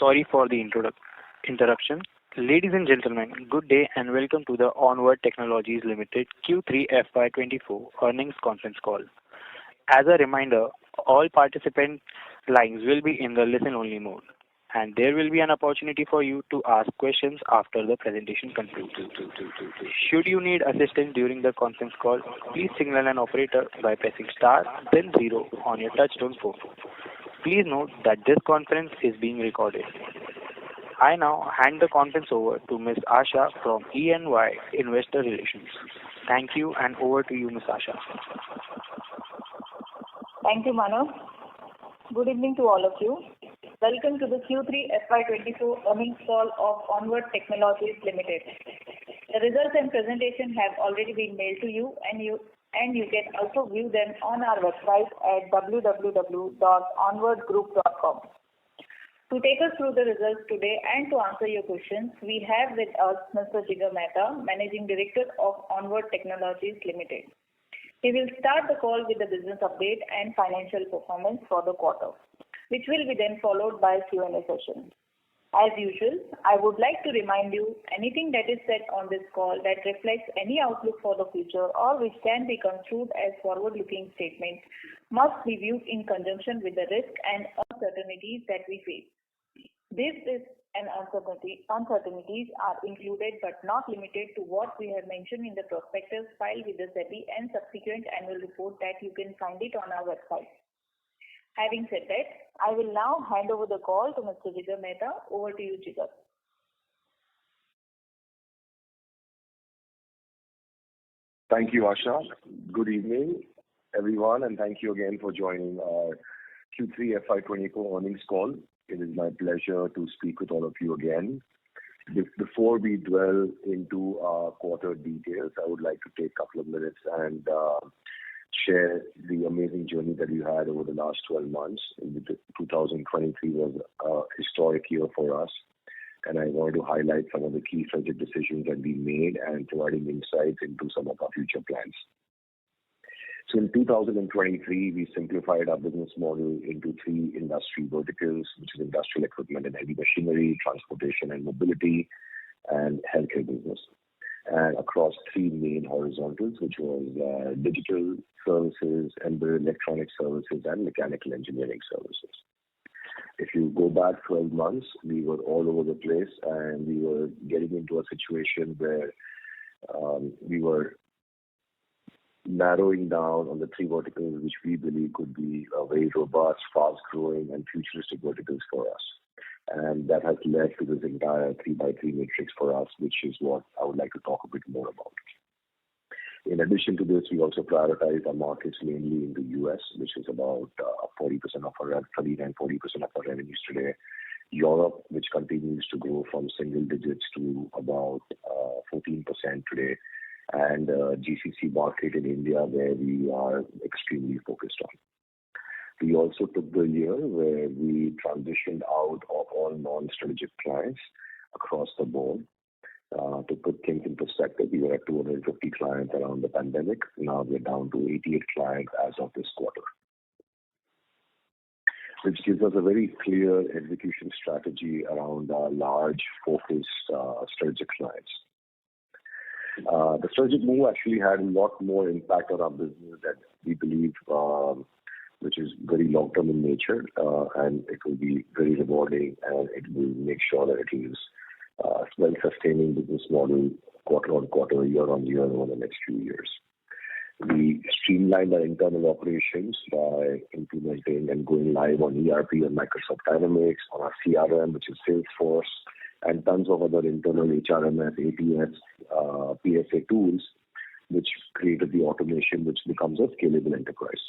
Sorry for the interruption. Ladies and gentlemen, good day and welcome to the Onward Technologies Limited Q3FY24 earnings conference call. As a reminder, all participant lines will be in the listen-only mode, and there will be an opportunity for you to ask questions after the presentation concludes. Should you need assistance during the conference call, please signal an operator by pressing star, then 0 on your touch-tone phone. Please note that this conference is being recorded. I now hand the conference over to Ms. Asha from EY Investor Relations. Thank you, and over to you, Ms. Asha. Thank you, Manav. Good evening to all of you. Welcome to the Q3FY24 earnings call of Onward Technologies Limited. The results and presentation have already been mailed to you, and you can also view them on our website at www.onwardgroup.com. To take us through the results today and to answer your questions, we have with us Mr. Jigar Mehta, Managing Director of Onward Technologies Limited. He will start the call with the business update and financial performance for the quarter, which will be then followed by a Q&A session. As usual, I would like to remind you anything that is said on this call that reflects any outlook for the future or which can be construed as forward-looking statements must be viewed in conjunction with the risk and uncertainties that we face. These risks and uncertainties are included but not limited to what we have mentioned in the prospectus filed with the SEBI and subsequent annual report that you can find it on our website. Having said that, I will now hand over the call to Mr. Jigar Mehta. Over to you, Jigar. Thank you, Asha. Good evening, everyone, and thank you again for joining our Q3 FY24 earnings call. It is my pleasure to speak with all of you again. Before we dwell into our quarter details, I would like to take a couple of minutes and share the amazing journey that we had over the last 12 months. 2023 was a historic year for us, and I wanted to highlight some of the key strategic decisions that we made and providing insights into some of our future plans. So in 2023, we simplified our business model into 3 industry verticals, which is industrial equipment and heavy machinery, transportation and mobility, and healthcare business. And across 3 main horizontals, which was digital services, embedded electronic services, and mechanical engineering services. If you go back 12 months, we were all over the place, and we were getting into a situation where we were narrowing down on the 3 verticals which we believe could be very robust, fast-growing, and futuristic verticals for us. And that has led to this entire 3x3 matrix for us, which is what I would like to talk a bit more about. In addition to this, we also prioritize our markets mainly in the US, which is about 40% of our 39-40% of our revenues today. Europe, which continues to grow from single digits to about 14% today, and GCC market in India, where we are extremely focused on. We also took the year where we transitioned out of all non-strategic clients across the board. To put things in perspective, we were at 250 clients around the pandemic. Now we're down to 88 clients as of this quarter, which gives us a very clear execution strategy around our large, focused strategic clients. The strategic move actually had a lot more impact on our business that we believe, which is very long-term in nature, and it will be very rewarding, and it will make sure that it is well-sustaining business model quarter-on-quarter, year-on-year over the next few years. We streamlined our internal operations by implementing and going live on ERP and Microsoft Dynamics, on our CRM, which is Salesforce, and tons of other internal HRMS, ATS, PSA tools, which created the automation which becomes a scalable enterprise.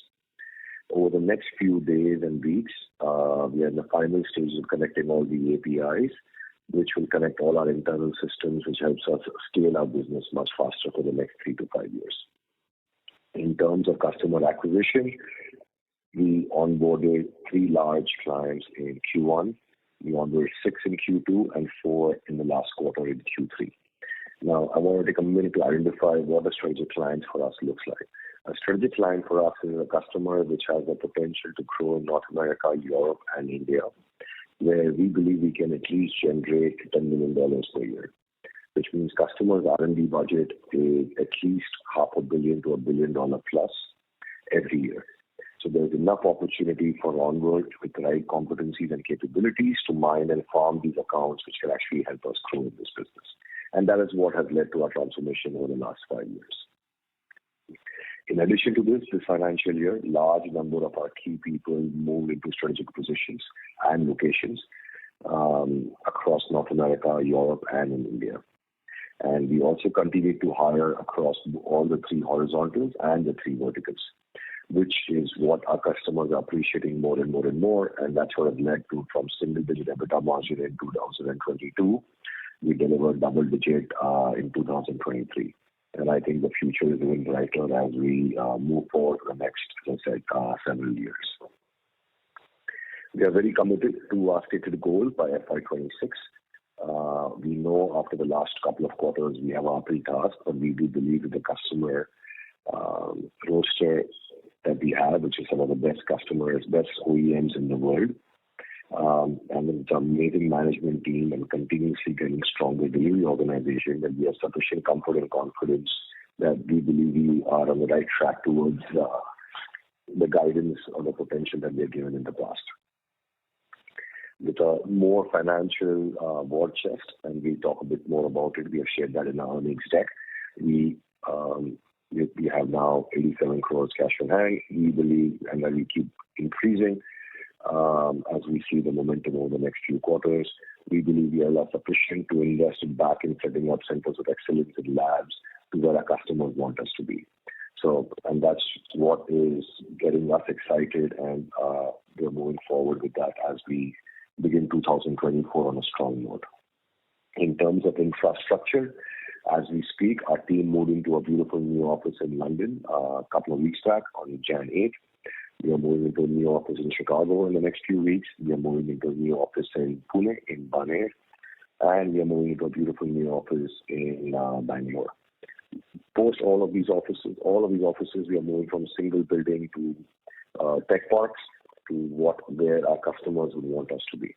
Over the next few days and weeks, we are in the final stages of connecting all the APIs, which will connect all our internal systems, which helps us scale our business much faster for the next 3 to 5 years. In terms of customer acquisition, we onboarded 3 large clients in Q1. We onboarded 6 in Q2 and 4 in the last quarter in Q3. Now, I want to take a minute to identify what a strategic client for us looks like. A strategic client for us is a customer which has the potential to grow in North America, Europe, and India. where we believe we can at least generate $10 million per year, which means customers' R&D budget is at least $500 million to $1 billion plus every year. So there's enough opportunity for Onward with the right competencies and capabilities to mine and farm these accounts, which can actually help us grow in this business. And that is what has led to our transformation over the last 5 years. In addition to this financial year, large number of our key people moved into strategic positions and locations across North America, Europe, and in India. And we also continue to hire across all the 3 horizontals and the 3 verticals, which is what our customers are appreciating more and more and more. And that's what has led to, from single-digit EBITDA margin in 2022, we delivered double-digit in 2023. And I think the future is even brighter as we move forward for the next, as I said, several years. We are very committed to our stated goal by FY26. We know after the last couple of quarters we have our pre-task, but we do believe that the customer roster that we have, which is some of the best customers, best OEMs in the world, and it's an amazing management team and continuously getting stronger delivery organization, that we have sufficient comfort and confidence that we believe we are on the right track towards the guidance or the potential that we have given in the past. With a more financial war chest, and we'll talk a bit more about it. We have shared that in our earnings deck. We have now 87 crores cash on hand. We believe, and that we keep increasing as we see the momentum over the next few quarters. We believe we are sufficient to invest back in setting up centers of excellence in labs to where our customers want us to be. So, and that's what is getting us excited, and we're moving forward with that as we begin 2024 on a strong note. In terms of infrastructure, as we speak, our team moved into a beautiful new office in London a couple of weeks back on Jan 8th. We are moving into a new office in Chicago in the next few weeks. We are moving into a new office in Pune, in Baner, and we are moving into a beautiful new office in Bangalore. Post all of these offices, we are moving from single building to tech parks to where our customers would want us to be.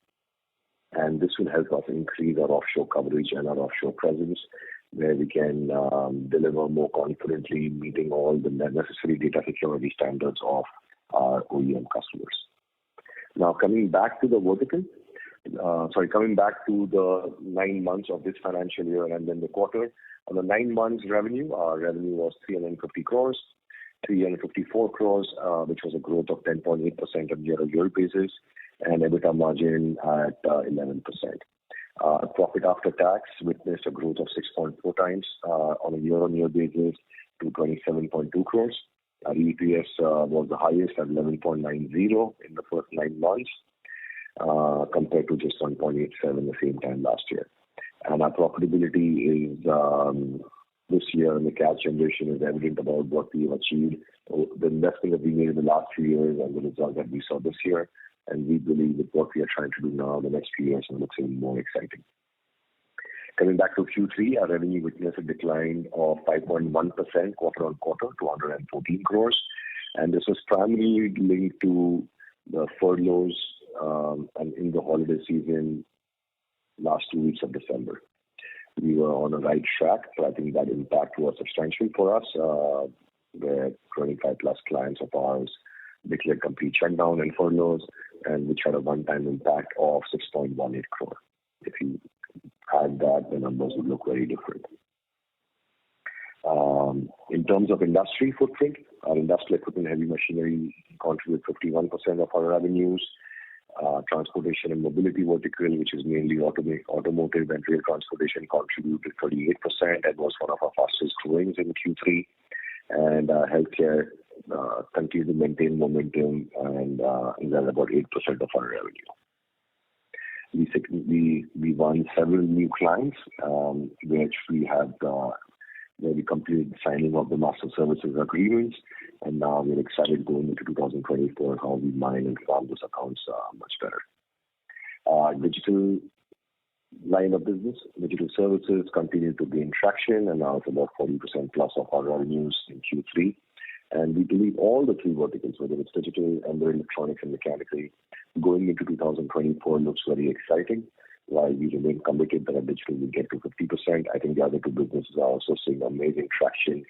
And this will help us increase our offshore coverage and our offshore presence, where we can deliver more confidently, meeting all the necessary data security standards of our OEM customers. Now, coming back to the 9 months of this financial year and then the quarter. On the 9 months revenue, our revenue was 354 crores, which was a growth of 10.8% on year-on-year basis, and EBITDA margin at 11%. Profit after tax witnessed a growth of 6.4 times on a year-on-year basis to 27.2 crores. Our EPS was the highest at 11.90 in the first 9 months, compared to just 1.87 the same time last year. And our profitability is this year, and the cash generation is evident about what we have achieved, the investment that we made in the last few years and the result that we saw this year. And we believe that what we are trying to do now in the next few years will look even more exciting. Coming back to Q3, our revenue witnessed a decline of 5.1% quarter on quarter to 114 crores. And this was primarily linked to the furloughs and in the holiday season last 2 weeks of December. We were on the right track, so I think that impact was substantial for us, where 25 plus clients of ours declared complete shutdown and furloughs, and which had a one-time impact of 6.18 crore. If you add that, the numbers would look very different. In terms of industry footprint, our industrial equipment heavy machinery contribute 51% of our revenues. Transportation and mobility vertical, which is mainly automotive and rail transportation, contributed 38% and was one of our fastest growing in Q3. And healthcare continued to maintain momentum and is at about 8% of our revenue. We won several new clients, which we have where we completed the signing of the master services agreements, and now we're excited going into 2024 how we mine and farm those accounts much better. Digital line of business, digital services continue to gain traction, and now it's about 40% plus of our revenues in Q3. And we believe all the three verticals, whether it's digital, embedded electronics, and mechanical, going into 2024 looks very exciting. While we remain committed that our digital will get to 50%, I think the other two businesses are also seeing amazing traction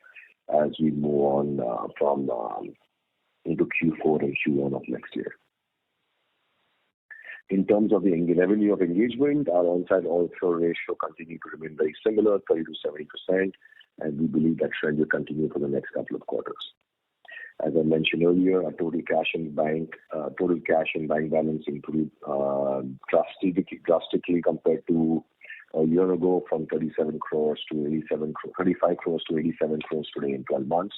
as we move on from into Q4 and Q1 of next year. In terms of the revenue of engagement, our on-site offshore ratio continues to remain very similar, 30 to 70%, and we believe that trend will continue for the next couple of quarters. As I mentioned earlier, our total cash and bank balance improved drastically compared to a year ago, from 35 crores to 87 crores today in 12 months.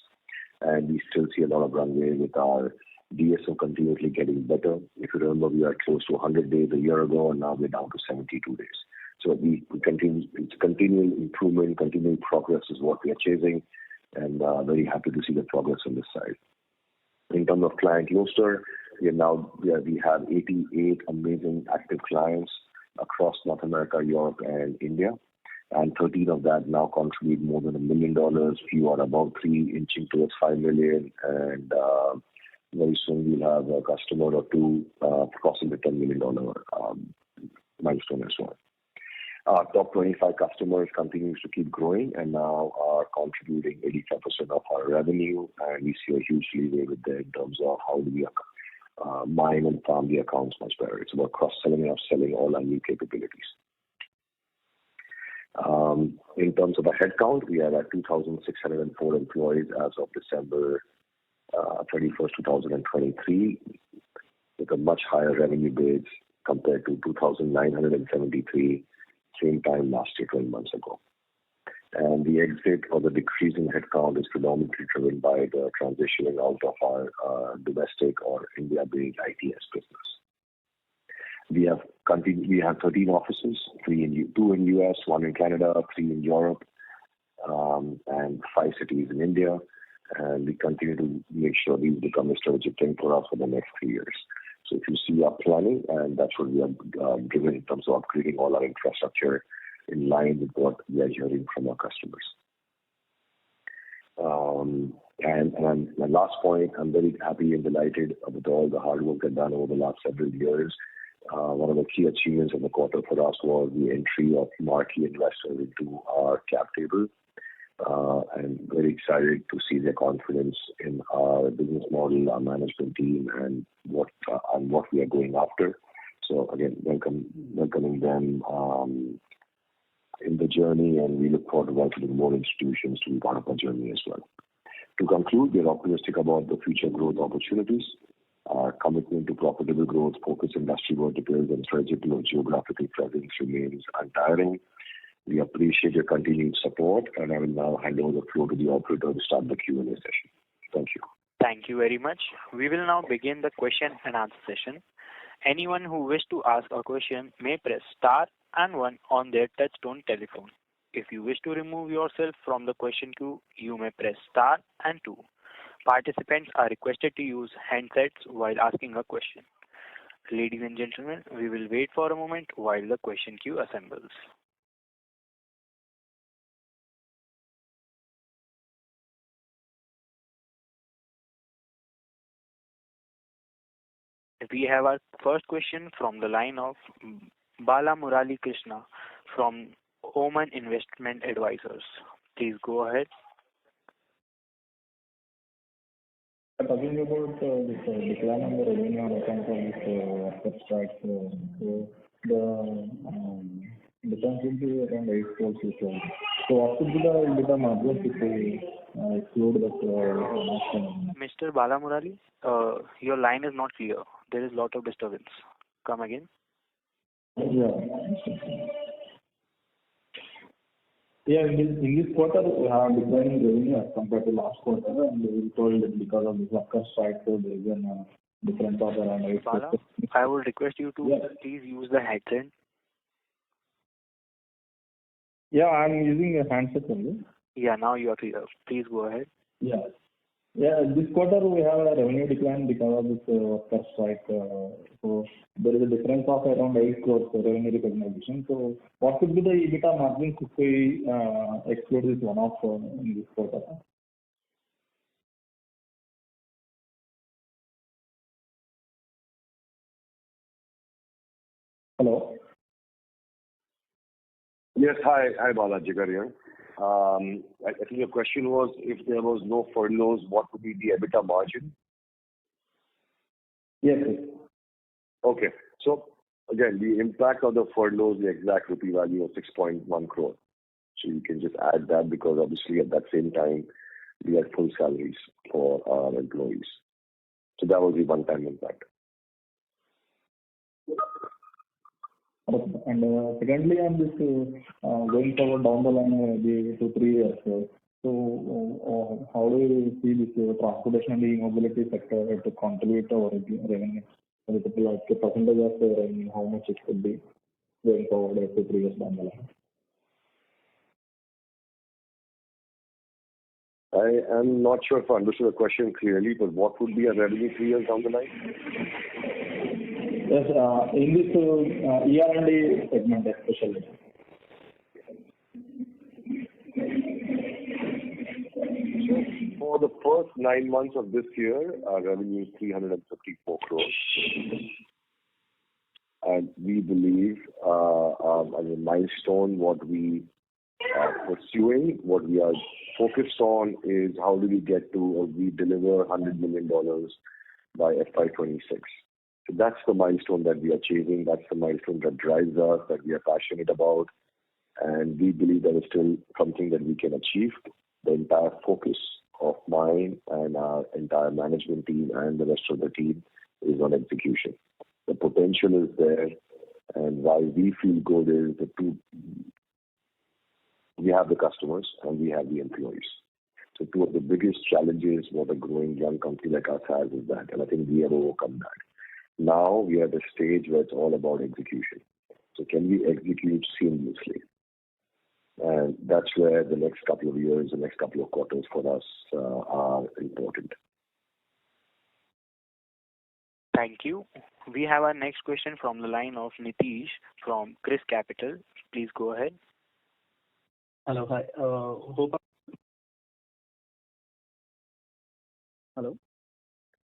And we still see a lot of runway with our DSO continuously getting better. If you remember, we are close to 100 days a year ago, and now we're down to 72 days. So we continue, it's continual improvement, continual progress is what we are chasing, and very happy to see the progress on this side. In terms of client roster, we have 88 amazing active clients across North America, Europe, and India, and 13 of that now contribute more than $1 million. Few are above 3, inching towards $5 million, and very soon we'll have a customer or two crossing the $10 million milestone as well. Our top 25 customers continues to keep growing and now are contributing 85% of our revenue, and we see a huge leeway with them in terms of how do we mine and farm the accounts much better. It's about cross-selling and upselling all our new capabilities. In terms of our headcount, we are at 2,604 employees as of December 31st, 2023, with a much higher revenue base compared to 2,973 same time last year, 12 months ago. And the exit or the decrease in headcount is predominantly driven by the transitioning out of our domestic or India-based ITS business. We have 13 offices, 2 in US, 1 in Canada, 3 in Europe, and 5 cities in India. And we continue to make sure these become a strategic thing for us for the next 3 years. So if you see our planning, and that's what we are driven in terms of upgrading all our infrastructure in line with what we are hearing from our customers. And my last point, I'm very happy and delighted with all the hard work I've done over the last several years. One of the key achievements of the quarter for us was the entry of marquee investors into our cap table. I'm very excited to see their confidence in our business model, our management team, and what we are going after. So again, welcoming them in the journey, and we look forward to welcoming more institutions to be part of our journey as well. To conclude, we are optimistic about the future growth opportunities. Our commitment to profitable growth, focus industry verticals, and strategic geographical presence remains untiring. We appreciate your continued support, and I will now hand over the floor to the operator to start the Q&A session. Thank you. Thank you very much. We will now begin the question and answer session. Anyone who wishes to ask a question may press star and 1 on their touch-tone telephone. If you wish to remove yourself from the question queue, you may press star and 2. Participants are requested to use handsets while asking a question. Ladies and gentlemen, we will wait for a moment while the question queue assembles. We have our first question from the line of Bala Murali Krishna from Oman Investment Advisors. Please go ahead. Talking about this decline in the revenue on account of this worker strike, so the difference will be around 8 crores. So what could be the EBITDA margin if we exclude that? Mr. Bala Murali, your line is not clear. There is a lot of disturbance. Come again. Yeah. Yeah, in this quarter, we have declining revenue as compared to last quarter, and we told that because of this worker strike, so there is a difference of around 8%. Bala, I would request you to please use the headset. Yeah, I'm using a handset only. Yeah, now you are clear. Please go ahead. Yeah. Yeah, this quarter we have a revenue decline because of this worker strike. So there is a difference of around 8 crores for revenue recognition. So what could be the EBITDA margin if we exclude this one-off in this quarter? Hello. Yes, hi, Bala, Jigar here. I think your question was if there was no furloughs, what would be the EBITDA margin? Yes. Okay. So again, the impact of the furloughs, the exact rupee value of 6.1 crore. So you can just add that because obviously at that same time we had full salaries for our employees. So that was the one-time impact. Okay. And secondly, on this going forward down the line, the 2-3 years. How do you see this transportation and the mobility sector to contribute to our revenue? For example, like a percentage of the revenue, how much it could be going forward 2-3 years down the line? I am not sure if I understood the question clearly, but what would be a revenue 3 years down the line? Yes, in this ER&D segment especially. For the first 9 months of this year, our revenue is 354 crores. And we believe as a milestone, what we are pursuing, what we are focused on is how do we get to, or we deliver $100 million by FY26. So that's the milestone that we are chasing. That's the milestone that drives us, that we are passionate about. And we believe that is still something that we can achieve. The entire focus of mine and our entire management team and the rest of the team is on execution. The potential is there, and why we feel good is we have the customers and we have the employees. So two of the biggest challenges what a growing young company like us has is that, and I think we have overcome that. Now we are at a stage where it's all about execution. So can we execute seamlessly? And that's where the next couple of years, the next couple of quarters for us are important. Thank you. We have our next question from the line of Nitish from Chris Capital. Please go ahead. Hello. Hi. Hello.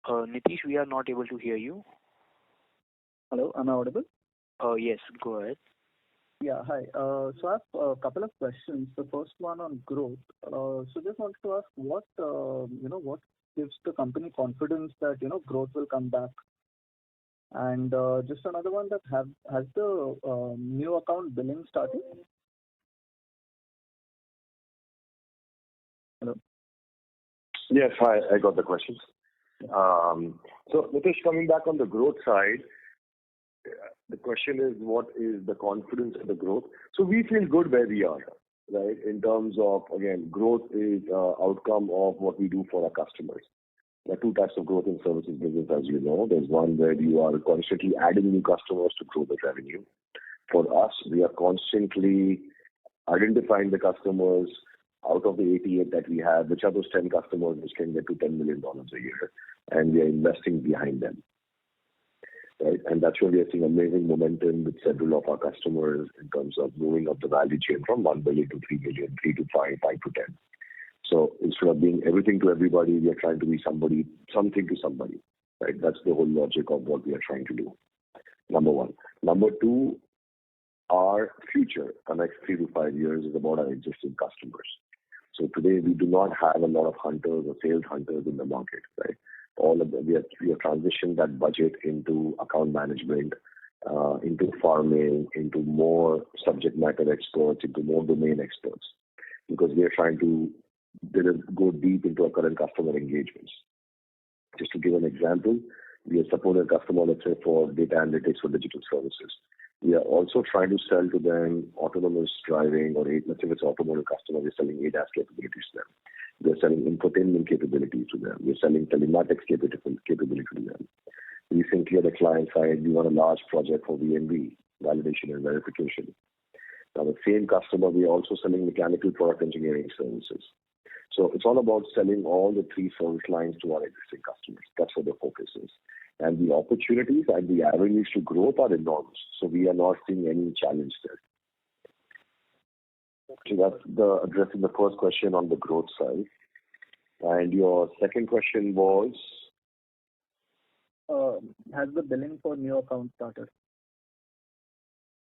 Nitish, we are not able to hear you. Hello. Am I audible? Yes, go ahead. Yeah. Hi. So I have a couple of questions. The first one on growth. So just wanted to ask what gives the company confidence that growth will come back. And just another one, that has the new account billing started? Hello. Yes, hi. I got the questions. So Nitish, coming back on the growth side, the question is what is the confidence in the growth? So we feel good where we are, right? In terms of, again, growth is outcome of what we do for our customers. There are two types of growth in services business, as you know. There's one where you are constantly adding new customers to grow the revenue. For us, we are constantly identifying the customers out of the 88 that we have, which are those 10 customers which can get to $10 million a year, and we are investing behind them. Right? And that's where we are seeing amazing momentum with several of our customers in terms of moving up the value chain from 1 billion to 3 billion, 3 to 5, 5 to 10. So instead of being everything to everybody, we are trying to be something to somebody. Right? That's the whole logic of what we are trying to do. Number one. Number two, our future, the next 3 to 5 years, is about our existing customers. So today we do not have a lot of hunters or sales hunters in the market, right? All of them, we have transitioned that budget into account management, into farming, into more subject matter experts, into more domain experts, because we are trying to go deep into our current customer engagements. Just to give an example, we have supported a customer, let's say, for data analytics for digital services. We are also trying to sell to them autonomous driving, or let's say it's automotive customer, we're selling ADAS capabilities to them. We're selling infotainment capabilities to them. We're selling telematics capability to them. Recently at the client side, we won a large project for VNV, validation and verification. Now the same customer, we are also selling mechanical product engineering services. So it's all about selling all the 3 service lines to our existing customers. That's what the focus is. And the opportunities and the avenues to growth are enormous. So we are not seeing any challenge there. So that's addressing the first question on the growth side. And your second question was? Has the billing for new account started?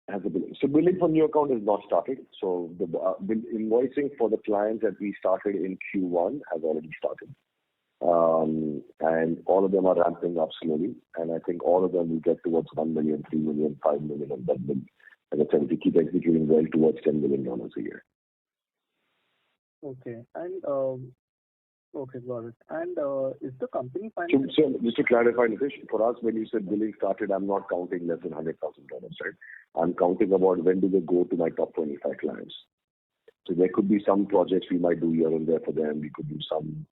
has a billing. So billing for new account is not started. So the invoicing for the clients that we started in Q1 has already started. And all of them are ramping up slowly. And I think all of them will get towards 1 million, 3 million, 5 million, and that will, as I said, if we keep executing well, towards $10 million a year. Okay. And okay, got it. And is the company finding... So just to clarify, Nitish, for us, when you said billing started, I'm not counting less than $100,000, right? I'm counting about when do they go to my top 25 clients. So there could be some projects we might do here and there for them. We could do some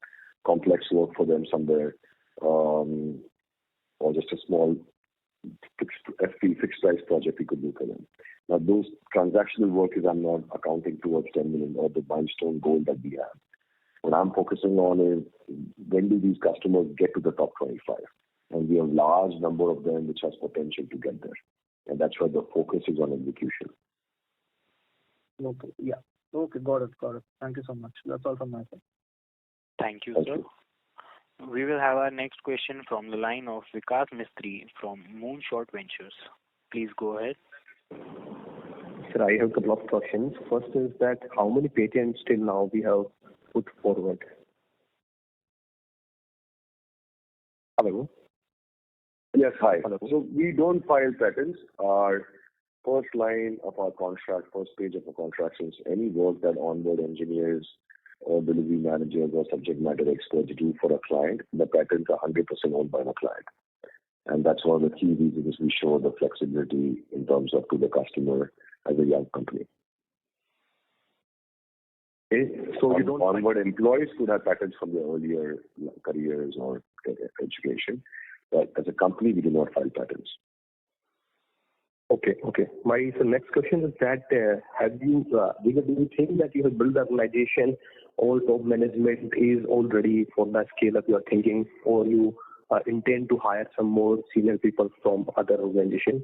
complex work for them somewhere, or just a small fixed price project we could do for them. Now, those transactional work is I'm not accounting towards 10 million or the milestone goal that we have. What I'm focusing on is when do these customers get to the top 25? And we have a large number of them which has potential to get there. And that's where the focus is on execution. Okay, yeah. Okay, got it. Thank you so much. That's all from my side. Thank you, sir. We will have our next question from the line of Vikas Mistry from Moonshot Ventures. Please go ahead. Sir, I have a couple of questions. First is that how many patents till now we have put forward? Hello? Yes, hi. Hello. So we don't file patents. Our first line of our contract, first page of our contract is any work that onboard engineers or delivery managers or subject matter experts do for a client, the patents are 100% owned by the client. And that's one of the key reasons we show the flexibility in terms of to the customer as a young company. Okay. So you don't... Onward employees could have patents from their earlier careers or education, but as a company, we do not file patents. Okay. My next question is that do you think that you have built the organization, all top management is all ready for that scale up you are thinking, or you intend to hire some more senior people from other organizations?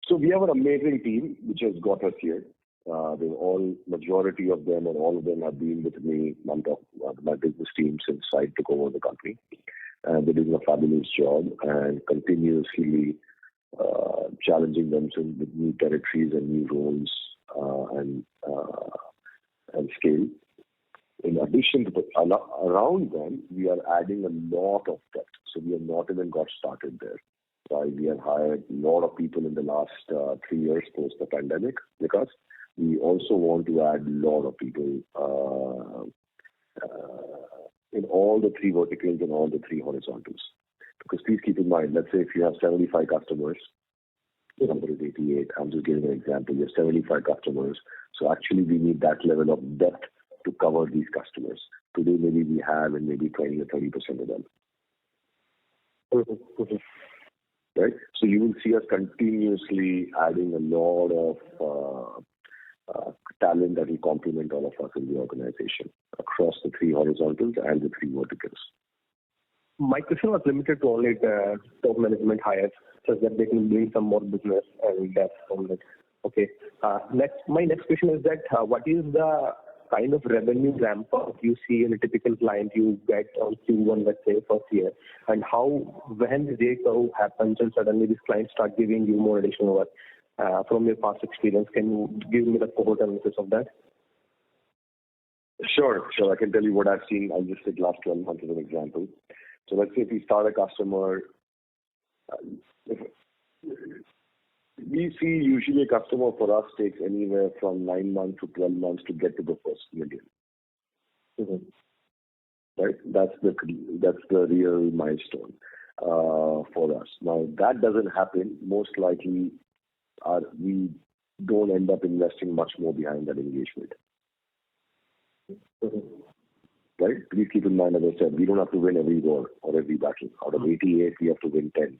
So we have an amazing team which has got us here. Majority of them or all of them have been with me, my business team, since I took over the company. And they're doing a fabulous job and continuously challenging themselves with new territories and new roles and scale. In addition to around them, we are adding a lot of depth. So we have not even got started there. We have hired a lot of people in the last 3 years post the pandemic because we also want to add a lot of people in all the 3 verticals and all the 3 horizontals. Because please keep in mind, let's say if you have 75 customers, the number is 88. I'm just giving an example. You have 75 customers. So actually we need that level of depth to cover these customers. Today maybe we have and maybe 20 or 30% of them. Mm-hmm. Right? So you will see us continuously adding a lot of talent that will complement all of us in the organization across the 3 horizontals and the 3 verticals. My question was limited to only the top management hires, so that they can bring some more business and that's from it. Okay. My next question is that what is the kind of revenue ramp up you see in a typical client you get on Q1, let's say, first year, and when the J curve happens and suddenly this client start giving you more additional work from your past experience? Can you give me the cohort analysis of that? Sure. I can tell you what I've seen. I'll just take last 12 months as an example. So let's say if we start a customer, we see usually a customer for us takes anywhere from 9 months to 12 months to get to the first million. Mm-hmm. Right? That's the real milestone for us. Now that doesn't happen. Most likely, we don't end up investing much more behind that engagement. Mm-hmm. Right? Please keep in mind, as I said, we don't have to win every war or every battle. Out of 88, we have to win 10.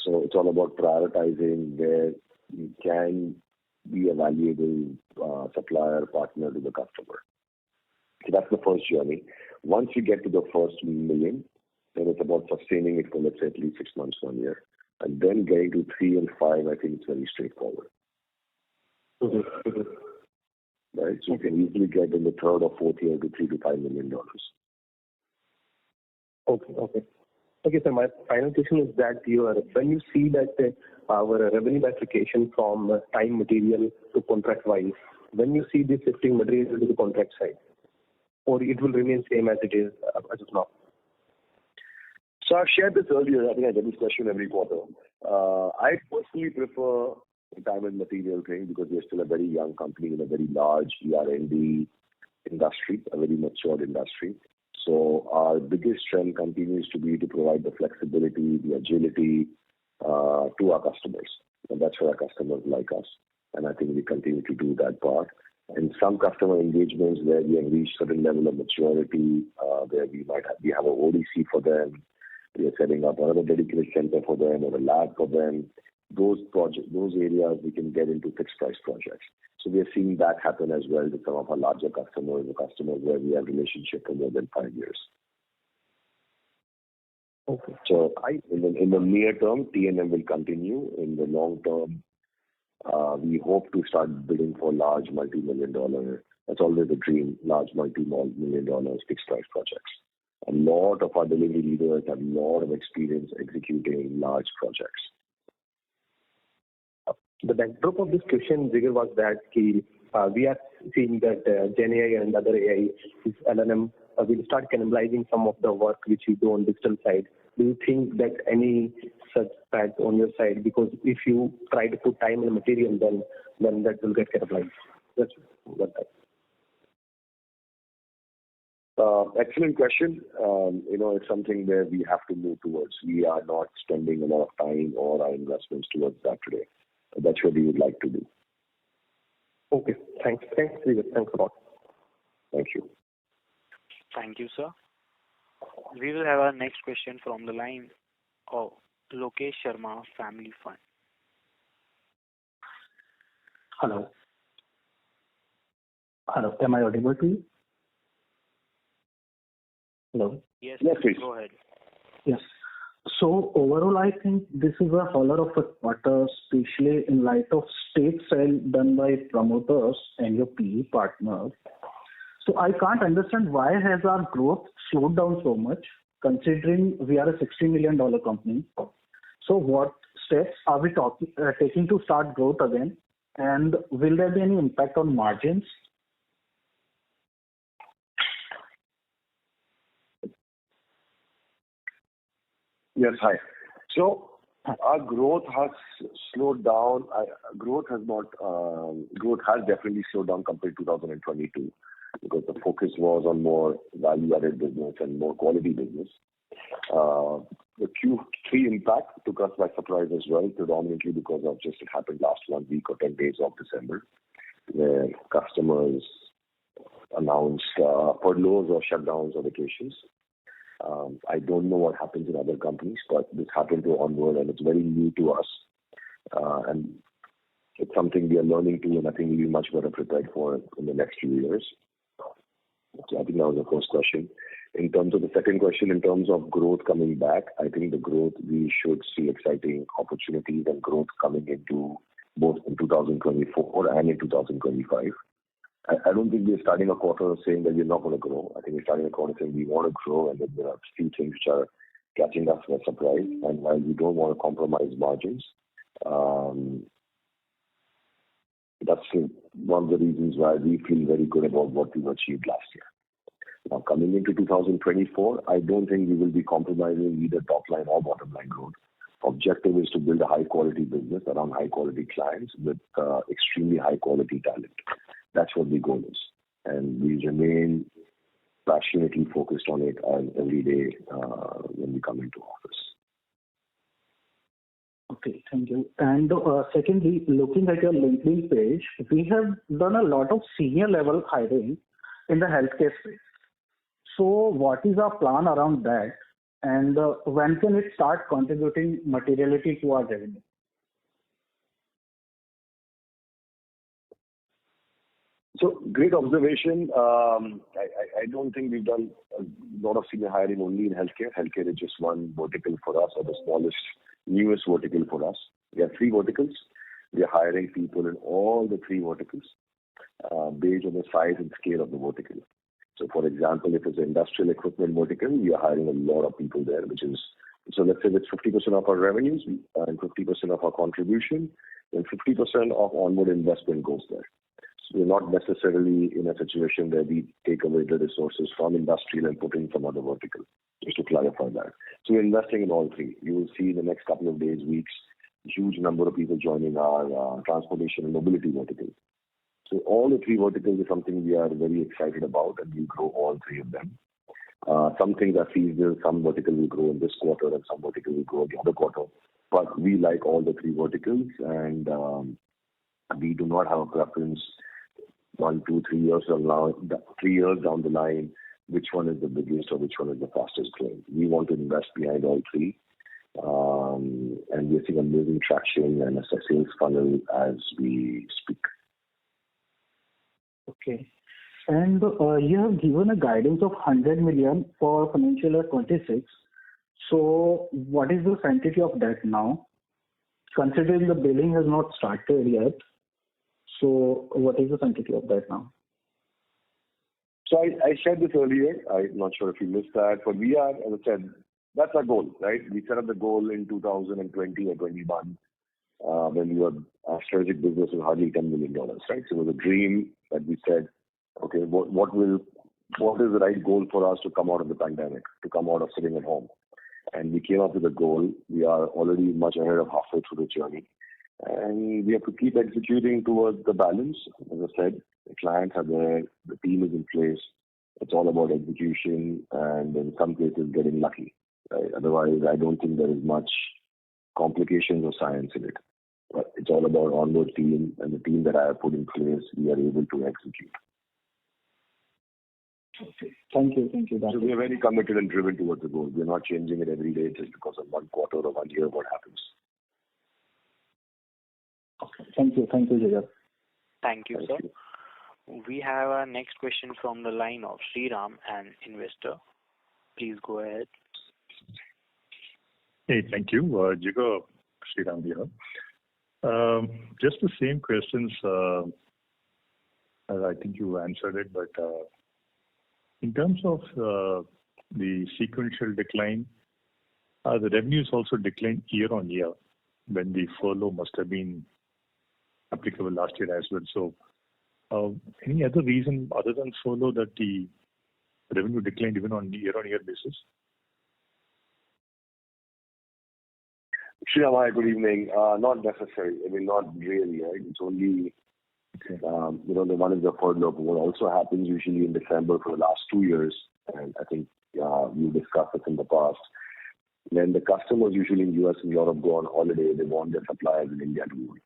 So it's all about prioritizing where we can be a valuable supplier, partner to the customer. So that's the first journey. Once you get to the first million, then it's about sustaining it for, let's say, at least 6 months, 1 year. And then getting to 3 and 5, I think it's very straightforward. Mm-hmm. Right? So you can easily get in the 3rd or 4th year to $3 to $5 million. Okay. Okay, so my final question is that when you see that our revenue bifurcation from time material to contract wise, when you see this shifting material to the contract side, or it will remain same as it is as of now? So I've shared this earlier. I think I get this question every quarter. I personally prefer the time and material thing because we're still a very young company in a very large ER&D industry, a very matured industry. So our biggest strength continues to be to provide the flexibility, the agility to our customers. And that's where our customers like us. And I think we continue to do that part. In some customer engagements where we have reached a certain level of maturity, where we have a ODC for them, we are setting up another dedicated center for them or a lab for them. Those areas we can get into fixed price projects. So we are seeing that happen as well with some of our larger customers, the customers where we have relationship for more than 5 years. Okay. So in the near term, T&M will continue. In the long term, we hope to start bidding for large multi-million dollar. That's always the dream, large multi-million dollar fixed price projects. A lot of our delivery leaders have a lot of experience executing large projects. The backdrop of this question, Jigar, was that we are seeing that Gen AI and other AI, this LLM, will start cannibalizing some of the work which you do on digital side. Do you think that any such fact on your side? Because if you try to put time and material, then that will get cannibalized. That's what I. Excellent question. It's something where we have to move towards. We are not spending a lot of time or our investments towards that today. That's what we would like to do. Okay. Thanks, Jigar. Thanks a lot. Thank you. Thank you, sir. We will have our next question from the line of Lokesh Sharma, Family Fund. Hello. Am I audible to you? Hello? Yes, please. Go ahead. Yes. So overall, I think this is a holler of a quarter, especially in light of stake sale done by promoters and your PE partner. So I can't understand why has our growth slowed down so much, considering we are a $60 million company. So what steps are we taking to start growth again? And will there be any impact on margins? Yes, hi. So our growth has slowed down. Growth has definitely slowed down compared to 2022 because the focus was on more value-added business and more quality business. The Q3 impact took us by surprise as well, predominantly because of just it happened last 1 week or 10 days of December, where customers announced furloughs or shutdowns or vacations. I don't know what happens in other companies, but this happened to Onward, and it's very new to us. And it's something we are learning to, and I think we'll be much better prepared for it in the next few years. So I think that was the first question. In terms of the second question, in terms of growth coming back, I think the growth, we should see exciting opportunities and growth coming into both in 2024 and in 2025. I don't think we're starting a quarter saying that we're not going to grow. I think we're starting a quarter saying we want to grow, and that there are a few things which are catching us by surprise. And while we don't want to compromise margins, that's one of the reasons why we feel very good about what we've achieved last year. Now, coming into 2024, I don't think we will be compromising either top line or bottom line growth. Objective is to build a high quality business around high quality clients with extremely high quality talent. That's what the goal is. And we remain passionately focused on it every day when we come into office. Okay, thank you. And secondly, looking at your LinkedIn page, we have done a lot of senior level hiring in the healthcare space. So what is our plan around that? And when can it start contributing materiality to our revenue? So great observation. I don't think we've done a lot of senior hiring only in healthcare. Healthcare is just one vertical for us, or the smallest, newest vertical for us. We have 3 verticals. We are hiring people in all the 3 verticals based on the size and scale of the vertical. So, for example, if it's an industrial equipment vertical, we are hiring a lot of people there, which is So let's say it's 50% of our revenues and 50% of our contribution, then 50% of onward investment goes there. So we're not necessarily in a situation where we take away the resources from industrial and put in some other vertical, just to clarify that. So we're investing in all three. You will see in the next couple of days, weeks, huge number of people joining our transportation and mobility vertical. So all the three verticals is something we are very excited about, and we grow all three of them. Some things are feasible, some vertical will grow in this quarter and some vertical will grow in the other quarter. But we like all the three verticals, and we do not have a preference 1, 2, 3 years from now, 3 years down the line, which one is the biggest or which one is the fastest growing. We want to invest behind all three. And we're seeing amazing traction and a sales funnel as we speak. Okay. And you have given a guidance of 100 million for financial year 26. So what is the sanctity of that now? Considering the billing has not started yet, so what is the sanctity of that now? So I said this earlier. I'm not sure if you missed that, but we are, as I said, that's our goal, right? We set up the goal in 2020 or 21 when our strategic business was hardly $10 million, right? So it was a dream that we said, okay, what is the right goal for us to come out of the pandemic, to come out of sitting at home? And we came up with a goal. We are already much ahead of halfway through the journey. And we have to keep executing towards the balance. As I said, the clients are there, the team is in place. It's all about execution and in some cases getting lucky. Right? Otherwise, I don't think there is much complications or science in it. But it's all about onward team and the team that I have put in place, we are able to execute. Okay. Thank you. So we are very committed and driven towards the goal. We're not changing it every day just because of one quarter or 1 year what happens. Okay. Thank you, Jigar. Thank you, sir. We have our next question from the line of Sriram, an investor. Please go ahead. Hey, thank you. Jigar, Sriram here. Just the same questions. I think you answered it, but in terms of the sequential decline, the revenues also declined year on year when the furlough must have been applicable last year as well. So any other reason other than furlough that the revenue declined even on year-on-year basis? Sriram, hi, good evening. Not necessarily. I mean, not really, right? It's only, the one is the furlough. What also happens usually in December for the last 2 years, and I think we discussed this in the past, when the customers usually in US and Europe go on holiday, they want their suppliers in India to work.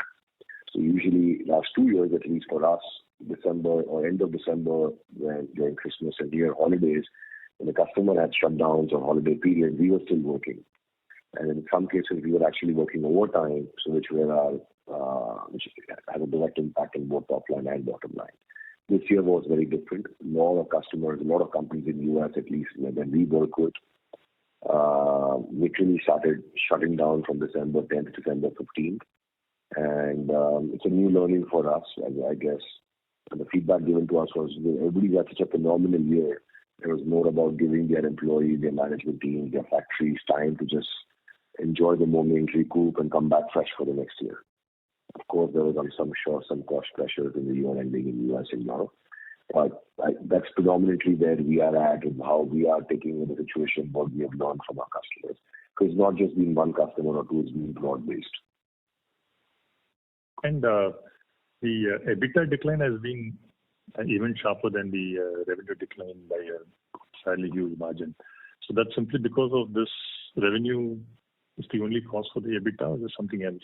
So usually last 2 years, at least for us, December or end of December, during Christmas and New Year holidays, when the customer had shutdowns or holiday period, we were still working. And in some cases, we were actually working overtime, so which had a direct impact on both top line and bottom line. This year was very different. A lot of customers, a lot of companies in the US, at least when we work with, literally started shutting down from December 10th to December 15th. And it's a new learning for us, I guess. And the feedback given to us was everybody had such a phenomenal year. It was more about giving their employees, their management team, their factories time to just enjoy the moment, recoup, and come back fresh for the next year. Of course, there was some cost pressures in the year ending in the US and Europe. But that's predominantly where we are at and how we are taking the situation, what we have learned from our customers. Because it's not just been one customer or two, it's been broad-based. And the EBITDA decline has been even sharper than the revenue decline by a fairly huge margin. So that's simply because of this revenue is the only cause for the EBITDA, or is there something else?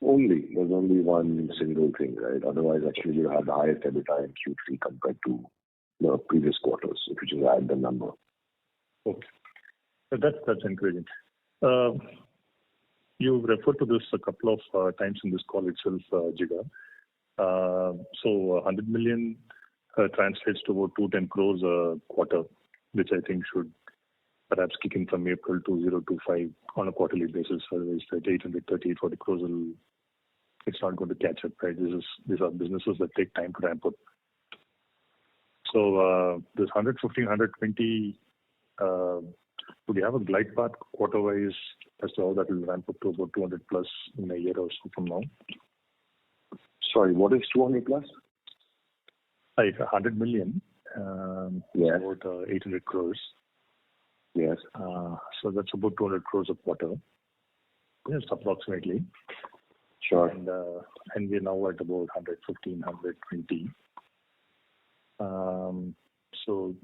There's only one single thing, right? Otherwise, actually, you have the highest EBITDA in Q3 compared to the previous quarters, if you just add the number. Okay. So that's encouraging. You've referred to this a couple of times in this call itself, Jigar. So 100 million translates to about 210 crores a quarter, which I think should perhaps kick in from April 2025 on a quarterly basis. Otherwise, that 830, 40 crores it's not going to catch up, right? These are businesses that take time to ramp up. So this 115, 120 would you have a glide path quarter-wise as to how that will ramp up to about 200 plus in a year or so from now? Sorry, what is 200 plus? Like 100 million, Yes. about 800 crores. Yes. So that's about 200 crores a quarter. Yes, approximately. Sure. And we're now at about 115, 120. So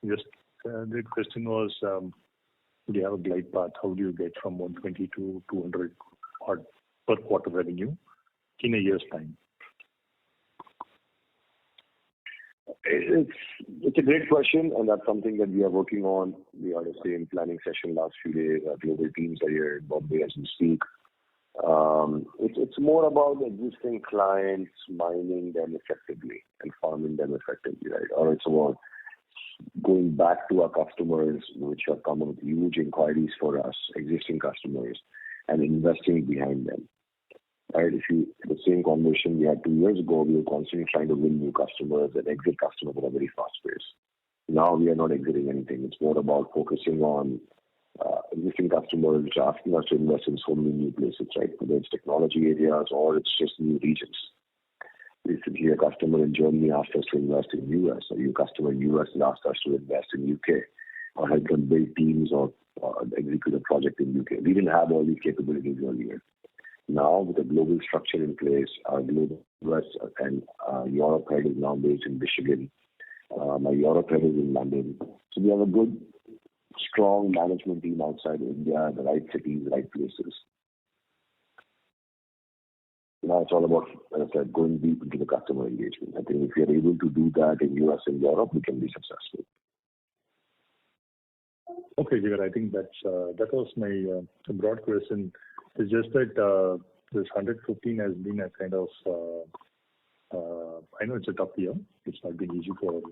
just the question was, do you have a glide path? How do you get from 120 to 200 odd per quarter revenue in a year's time? It's a great question, and that's something that we are working on. We had the same planning session last few days. Our global teams are here in Bombay as we speak. It's more about the existing clients mining them effectively and farming them effectively, right? Or it's about going back to our customers, which have come with huge inquiries for us, existing customers, and investing behind them. Right? The same conversation we had 2 years ago, we were constantly trying to win new customers and exit customers at a very fast pace. Now we are not exiting anything. It's more about focusing on existing customers which are asking us to invest in so many new places, right? Whether it's technology areas or it's just new regions. Recently, a customer in Germany asked us to invest in US. A new customer in US asked us to invest in UK or help them build teams or execute a project in UK. We didn't have all these capabilities earlier. Now, with a global structure in place, our global US and Europe head is now based in Michigan. My Europe head is in London. So we have a good, strong management team outside India, the right cities, the right places. Now it's all about, as I said, going deep into the customer engagement. I think if we are able to do that in US and Europe, we can be successful. Okay, Jigar, I think that was my broad question. It's just that this 115 has been a kind of, I know it's a tough year. It's not been easy for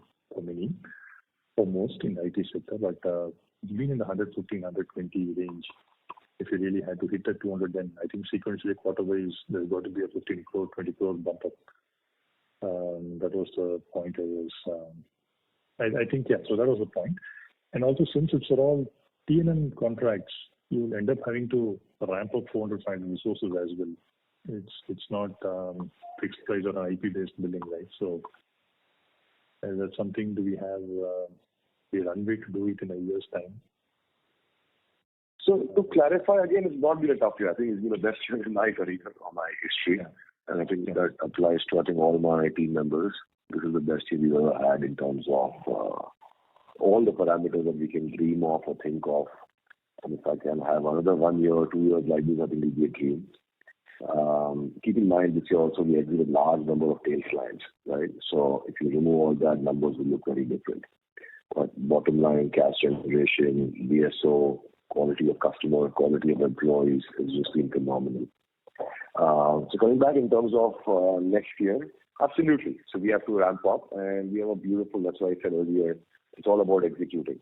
many, for most in the IT sector, but being in the 115, 120 range, if you really had to hit that 200, then I think sequentially quarter-wise, there's got to be a 15 crore, 20 crore bump up. That was the point I was, I think, yeah, so that was the point. And also, since it's all T&M contracts, you'll end up having to ramp up 400, 500 resources as well. It's not fixed price or an IP-based billing, right? So is that something, do we have the runway to do it in a year's time? So to clarify again, it's not been a tough year. I think it's been the best year in my career or my history. Yeah. And I think that applies to, I think, all my team members. This is the best year we've ever had in terms of all the parameters that we can dream of or think of. And if I can have another 1 year or 2 years like this, I think it'll be a dream. Keep in mind, this year also we exited a large number of tail clients, right? So if you remove all that, numbers will look very different. But bottom line, cash generation, BSO, quality of customer, quality of employees has just been phenomenal. So coming back in terms of next year, absolutely. So we have to ramp up, and we have a beautiful, that's why I said earlier, it's all about executing.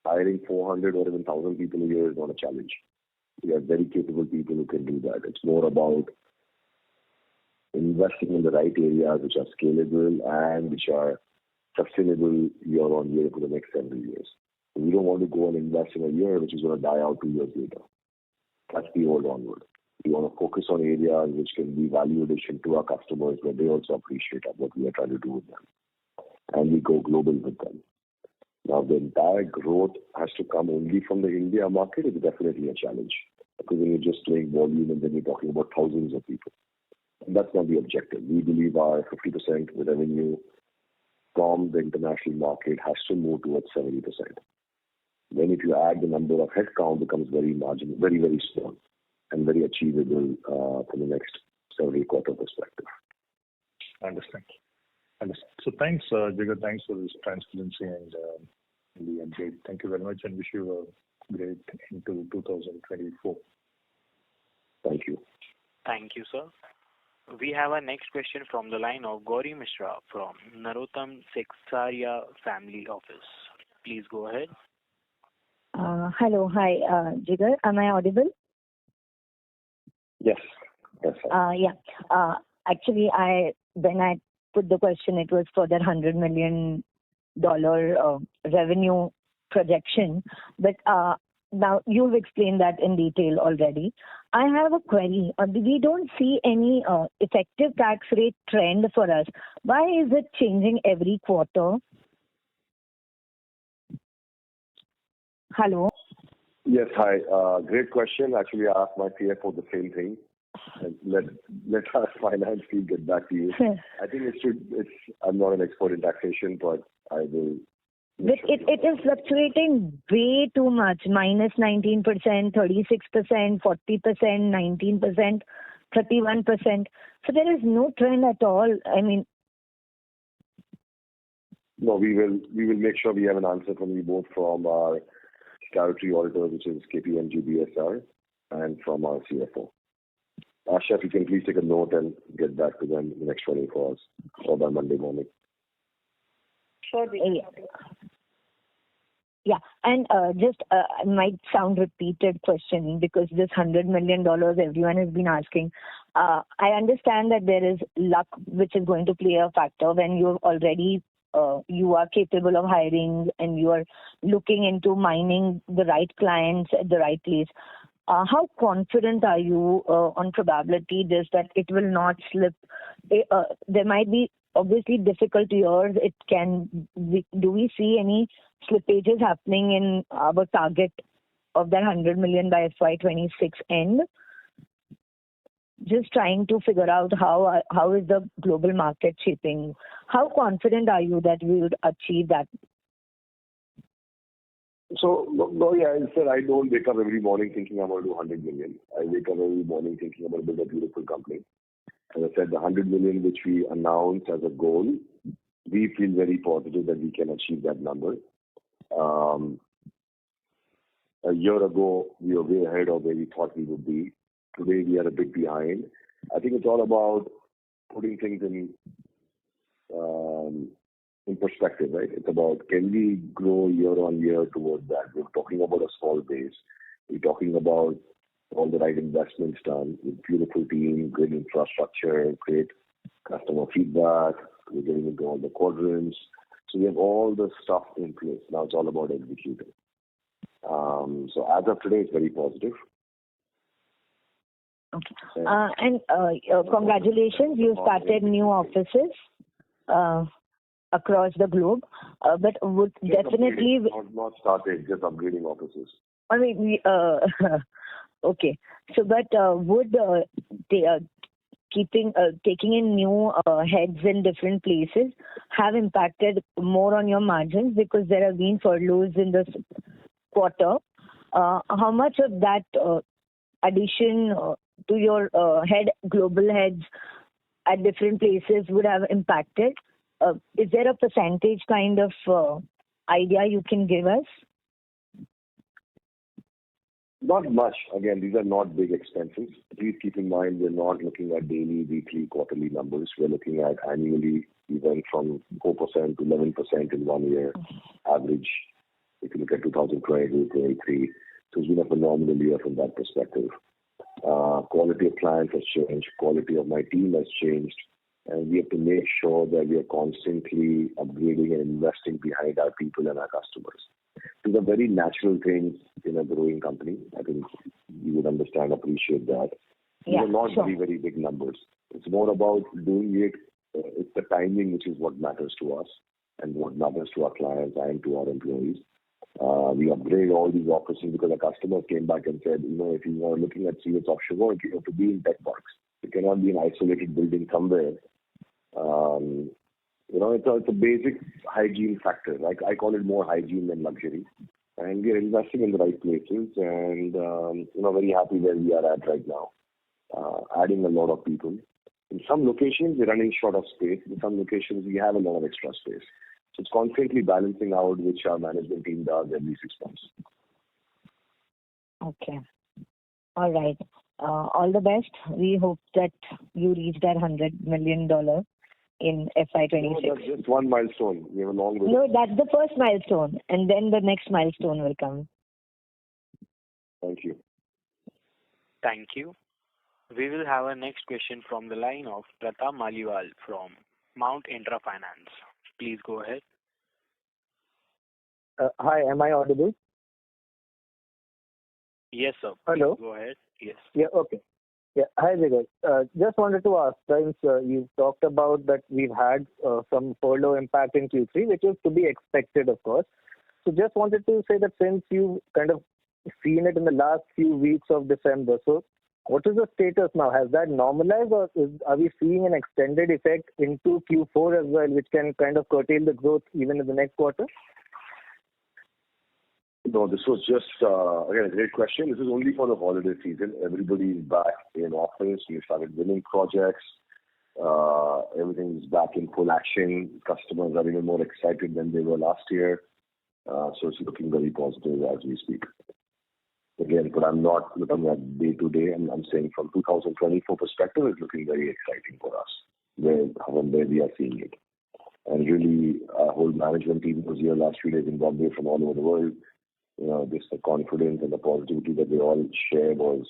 Hiring 400 or even 1,000 people a year is not a challenge. We have very capable people who can do that. It's more about investing in the right areas which are scalable and which are sustainable year on year for the next several years. We don't want to go and invest in a year which is going to die out 2 years later. That's the old Onward. We want to focus on areas which can be value addition to our customers where they also appreciate what we are trying to do with them. And we go global with them. Now, the entire growth has to come only from the India market is definitely a challenge. Because when you're just doing volume and then you're talking about thousands of people. And that's not the objective. We believe our 50% of the revenue from the international market has to move towards 70%. Then if you add the number of headcount, it becomes very marginal, very, very small and very achievable from the next several quarter perspective. Understand. So thanks, Jigar. Thanks for this transparency and the update. Thank you very much and wish you a great into 2024. Thank you. Thank you, sir. We have our next question from the line of Gauri Mishra from Narottam Sexaria Family Office. Please go ahead. Hello. Hi, Jigar. Am I audible? Yes. Yeah. Actually, when I put the question, it was for that $100 million revenue projection. But now you've explained that in detail already. I have a query. We don't see any effective tax rate trend for us. Why is it changing every quarter? Hello? Yes, hi. Great question. Actually, I asked my CFO the same thing. And let our finance team get back to you. I think I'm not an expert in taxation, but I will. It is fluctuating way too much. Minus 19%, 36%, 40%, 19%, 31%. So there is no trend at all. I mean, no, we will make sure we have an answer from you both from our statutory auditor, which is KPMG BSR, and from our CFO. Asha, if you can please take a note and get back to them in the next 24 hours or by Monday morning. Sure. Yeah, and just might sound repeated question because this $100 million everyone has been asking. I understand that there is luck which is going to play a factor when you've already you are capable of hiring and you are looking into mining the right clients at the right place. How confident are you on probability that it will not slip? There might be obviously difficult years. Do we see any slippages happening in our target of that 100 million by FY26 end? Just trying to figure out how is the global market shaping. How confident are you that we would achieve that? So, no, yeah, I said I don't wake up every morning thinking I'm going to do 100 million. I wake up every morning thinking I'm going to build a beautiful company. As I said, the 100 million which we announced as a goal, we feel very positive that we can achieve that number. A year ago, we were way ahead of where we thought we would be. Today, we are a bit behind. I think it's all about putting things in perspective, right? It's about, can we grow year on year towards that? We're talking about a small base. We're talking about all the right investments done with beautiful team, great infrastructure, great customer feedback. We're getting into all the quadrants. So we have all the stuff in place. Now it's all about executing. So as of today, it's very positive. Okay. And congratulations, you started new offices across the globe. But would Just definitely... Not started, just upgrading offices. I mean, okay. So, but would taking in new heads in different places have impacted more on your margins because there have been furloughs in this quarter? How much of that addition to your global heads at different places would have impacted? Is there a percentage kind of idea you can give us? Not much. Again, these are not big expenses. Please keep in mind, we're not looking at daily, weekly, quarterly numbers. We're looking at annually. We went from 4% to 11% in 1 year average. If you look at 2022, 2023, so it's been a phenomenal year from that perspective. Quality of clients has changed. Quality of my team has changed. And we have to make sure that we are constantly upgrading and investing behind our people and our customers. These are very natural things in a growing company. I think you would understand, appreciate that. These are not very, very big numbers. It's more about doing it. It's the timing which is what matters to us and what matters to our clients and to our employees. We upgrade all these offices because our customers came back and said, if you are looking at serious offshore work, you have to be in tech parks. You cannot be in an isolated building somewhere. It's a basic hygiene factor. Like I call it more hygiene than luxury. And we are investing in the right places and, very happy where we are at right now. Adding a lot of people. In some locations, we're running short of space. In some locations, we have a lot of extra space. So it's constantly balancing out, which our management team does every 6 months. Okay. All right. All the best. We hope that you reach that $100 million in FY26. No, that's just one milestone. We have a long way. No, that's the first milestone. And then the next milestone will come. Thank you. Thank you. We will have our next question from the line of Pratap Maliwal from Mount Intra Finance. Please go ahead. Hi, am I audible? Yes, sir. Hello. Please go ahead. Yes. Yeah, okay. Yeah. Hi, Jigar. Just wanted to ask, since you talked about that we've had some furlough impact in Q3, which is to be expected, of course. So just wanted to say that since you kind of seen it in the last few weeks of December, so what is the status now? Has that normalized, or are we seeing an extended effect into Q4 as well, which can kind of curtail the growth even in the next quarter? No, this was just, again, a great question. This is only for the holiday season. Everybody is back in office. We started winning projects. Everything is back in full action. Customers are even more excited than they were last year. So it's looking very positive as we speak. Again, but I'm not looking at day to day. I'm saying from 2024 perspective, it's looking very exciting for us, from where we are seeing it. And really, our whole management team was here last few days in Bombay from all over the world. This the confidence and the positivity that they all shared was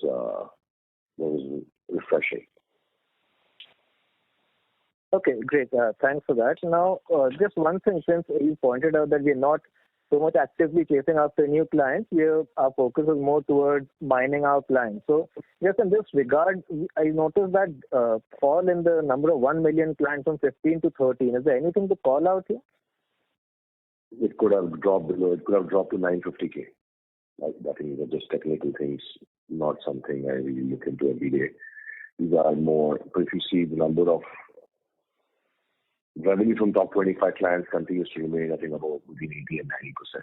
refreshing. Okay, great. Thanks for that. Now, just one thing, since you pointed out that we're not so much actively chasing after new clients, our focus is more towards mining our clients. So just in this regard, I noticed that fall in the number of 1 million clients from 15 to 13. Is there anything to call out here? It could have dropped below. It could have dropped to 950K. I think these are just technical things, not something I really look into every day. These are more, if you see the number of revenue from top 25 clients continues to remain, I think, about between 80 and 90%.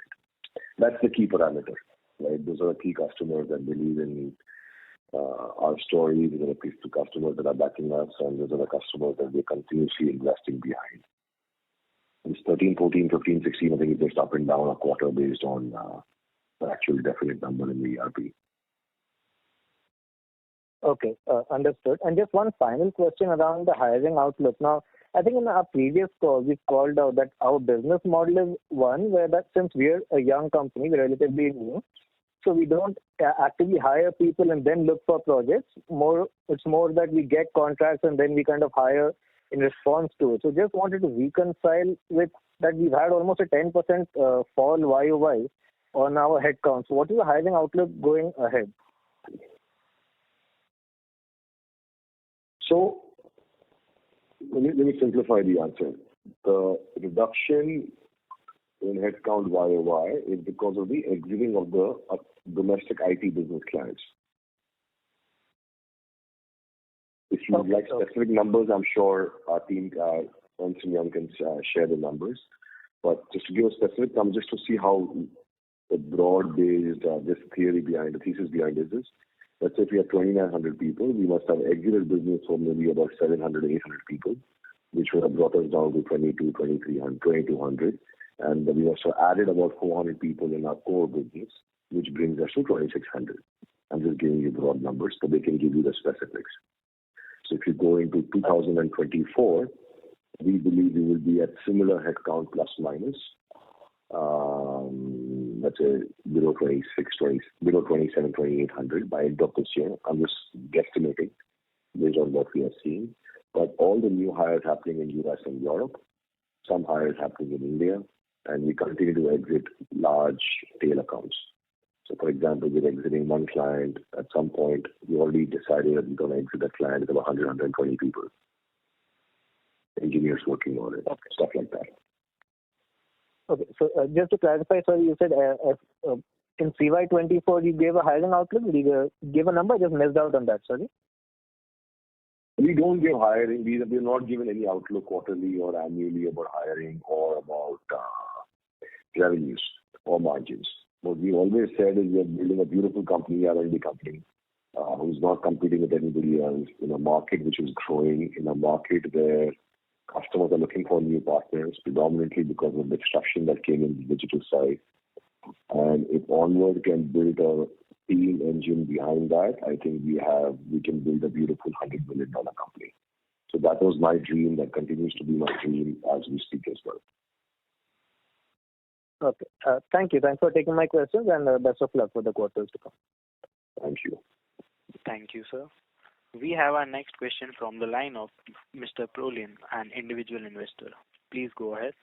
That's the key parameter, right? Those are the key customers that believe in our story. These are the customers that are backing us, and those are the customers that we're continuously investing behind. It's 13, 14, 15, 16, I think it's just up and down a quarter based on the actual definite number in the ERP. Okay, understood. And just one final question around the hiring outlook. Now, I think in our previous call, we called out that our business model is one where that since we're a young company, we're relatively new, so we don't actively hire people and then look for projects. It's more that we get contracts and then we kind of hire in response to it. So just wanted to reconcile with that we've had almost a 10% fall YOY on our headcount. So what is the hiring outlook going ahead? So let me simplify the answer. The reduction in headcount YOY is because of the exiting of the domestic IT business clients. If you would like specific numbers, I'm sure our team, Ernst & Young, can share the numbers. But just to give a specific number, just to see how the broad-based this thesis behind this is, let's say if we have 2,900 people, we must have exited business for maybe about 700 or 800 people, which would have brought us down to 2,200. And we must have added about 400 people in our core business, which brings us to 2,600. I'm just giving you broad numbers, but they can give you the specifics. So if you go into 2024, we believe we will be at similar headcount plus minus, let's say below 27, 2,800 by end of this year. I'm just guesstimating based on what we are seeing. But all the new hires happening in US and Europe, some hires happening in India, and we continue to exit large tail accounts. So, for example, we're exiting one client. At some point, we already decided that we're going to exit that client with about 100, 120 people. Engineers working on it, stuff like that. Okay, so just to clarify, sorry, you said in CY24 you gave a hiring outlook. Did you give a number? I just missed out on that, sorry. We don't give hiring. We're not given any outlook quarterly or annually about hiring or about revenues or margins. What we always said is we're building a beautiful company, R&D company, who's not competing with anybody else in a market which is growing, in a market where customers are looking for new partners, predominantly because of the disruption that came in the digital side. And if Onward can build a team engine behind that, I think we can build a beautiful $100 million company. So that was my dream. That continues to be my dream as we speak as well. Okay. Thank you. Thanks for taking my questions, and best of luck for the quarters to come. Thank you. Thank you, sir. We have our next question from the line of Mr. Prolin, an individual investor. Please go ahead.